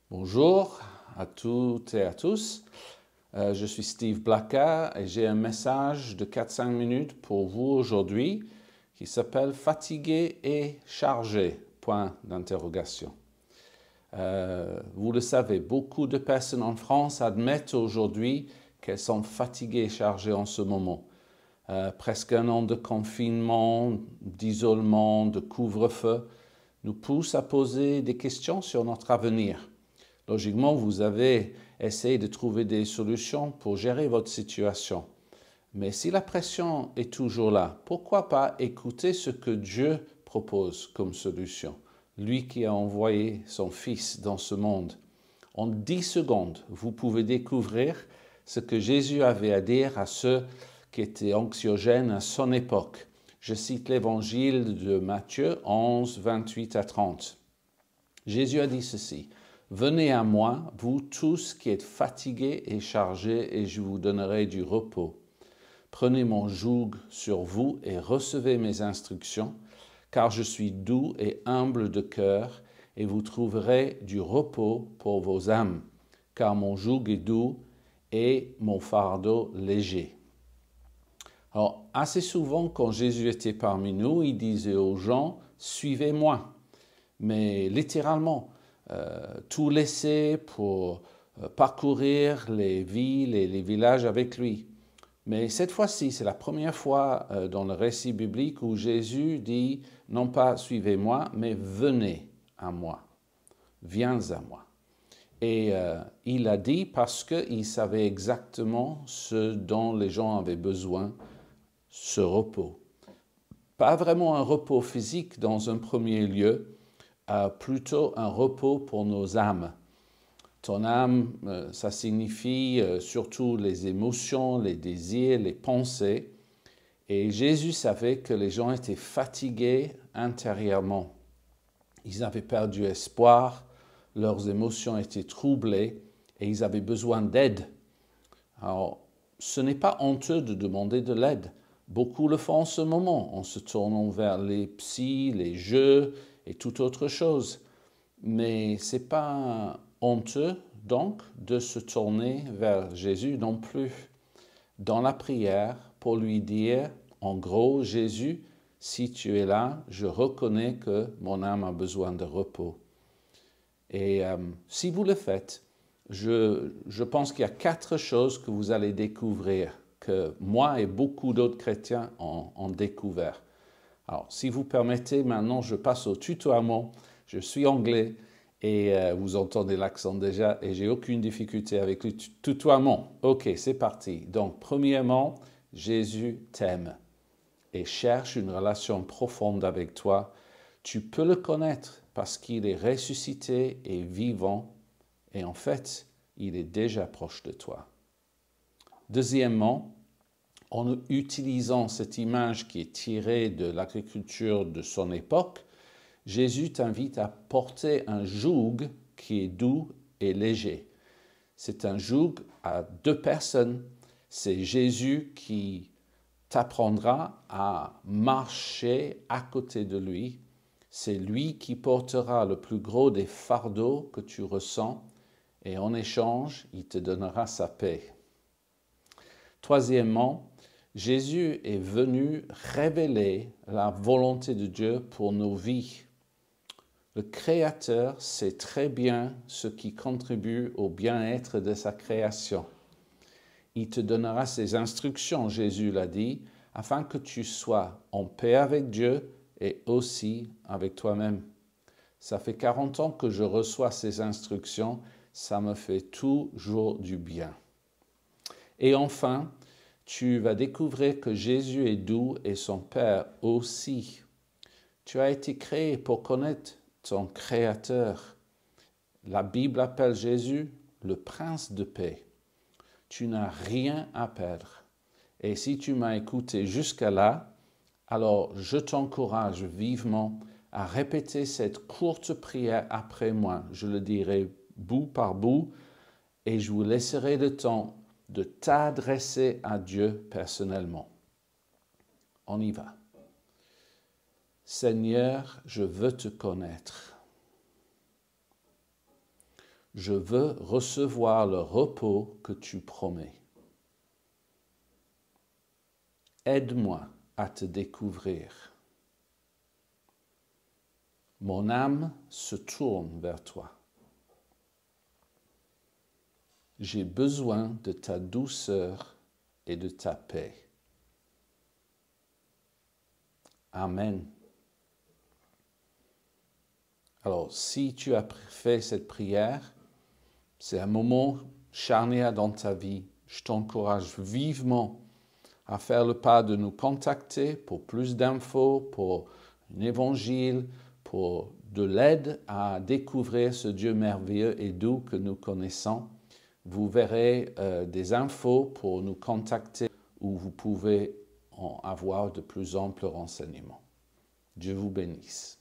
Bonjour à toutes et à tous. Je suis Steve Blacka et j'ai un message de 4-5 minutes pour vous aujourd'hui qui s'appelle Fatigué et chargé, point d'interrogation. Vous le savez, beaucoup de personnes en France admettent aujourd'hui qu'elles sont fatiguées et chargées en ce moment. Presque un an de confinement, d'isolement, de couvre-feu nous pousse à poser des questions sur notre avenir. Logiquement, vous avez essayé de trouver des solutions pour gérer votre situation. Mais si la pression est toujours là, pourquoi pas écouter ce que Dieu propose comme solution? Lui qui a envoyé son Fils dans ce monde. En 10 secondes, vous pouvez découvrir ce que Jésus avait à dire à ceux qui étaient anxiogènes à son époque. Je cite l'évangile de Matthieu 11, 28 à 30. Jésus a dit ceci. « Venez à moi, vous tous qui êtes fatigués et chargés, et je vous donnerai du repos. Prenez mon joug sur vous et recevez mes instructions, car je suis doux et humble de cœur, et vous trouverez du repos pour vos âmes, car mon joug est doux et mon fardeau léger. » Alors, assez souvent, quand Jésus était parmi nous, il disait aux gens, « Suivez-moi ». Mais littéralement, tout laisser pour parcourir les villes et les villages avec lui. Mais cette fois-ci, c'est la première fois dans le récit biblique où Jésus dit non pas suivez-moi, mais venez à moi, viens à moi. Et il a dit parce qu'il savait exactement ce dont les gens avaient besoin, ce repos. Pas vraiment un repos physique dans un premier lieu, plutôt un repos pour nos âmes. Ton âme, ça signifie surtout les émotions, les désirs, les pensées. Et Jésus savait que les gens étaient fatigués intérieurement. Ils avaient perdu espoir, leurs émotions étaient troublées et ils avaient besoin d'aide. Alors, ce n'est pas honteux de demander de l'aide. Beaucoup le font en ce moment, en se tournant vers les psys, les jeux et toute autre chose. Mais ce n'est pas honteux, donc, de se tourner vers Jésus non plus. Dans la prière, pour lui dire, en gros, Jésus, si tu es là, je reconnais que mon âme a besoin de repos. Et si vous le faites, je pense qu'il y a 4 choses que vous allez découvrir, que moi et beaucoup d'autres chrétiens ont découvert. Alors, si vous permettez, maintenant je passe au tutoiement. Je suis anglais et vous entendez l'accent déjà et j'ai aucune difficulté avec le tutoiement. Ok, c'est parti. Donc, premièrement, Jésus t'aime et cherche une relation profonde avec toi. Tu peux le connaître parce qu'il est ressuscité et vivant et en fait, il est déjà proche de toi. Deuxièmement, en utilisant cette image qui est tirée de l'agriculture de son époque, Jésus t'invite à porter un joug qui est doux et léger. C'est un joug à 2 personnes. C'est Jésus qui t'apprendra à marcher à côté de lui. C'est lui qui portera le plus gros des fardeaux que tu ressens et en échange, il te donnera sa paix. Troisièmement, Jésus est venu révéler la volonté de Dieu pour nos vies. Le Créateur sait très bien ce qui contribue au bien-être de sa création. Il te donnera ses instructions, Jésus l'a dit, afin que tu sois en paix avec Dieu et aussi avec toi-même. Ça fait 40 ans que je reçois ces instructions, ça me fait toujours du bien. Et enfin, tu vas découvrir que Jésus est doux et son Père aussi. Tu as été créé pour connaître ton Créateur. La Bible appelle Jésus le Prince de paix. Tu n'as rien à perdre. Et si tu m'as écouté jusqu'à là, alors je t'encourage vivement à répéter cette courte prière après moi. Je le dirai bout par bout et je vous laisserai le temps de t'adresser à Dieu personnellement. On y va. Seigneur, je veux te connaître. Je veux recevoir le repos que tu promets. Aide-moi à te découvrir. Mon âme se tourne vers toi. J'ai besoin de ta douceur et de ta paix. Amen. Alors, si tu as fait cette prière, c'est un moment charnière dans ta vie. Je t'encourage vivement à faire le pas de nous contacter pour plus d'infos, pour un évangile, pour de l'aide à découvrir ce Dieu merveilleux et doux que nous connaissons. Vous verrez des infos pour nous contacter où vous pouvez en avoir de plus amples renseignements. Dieu vous bénisse.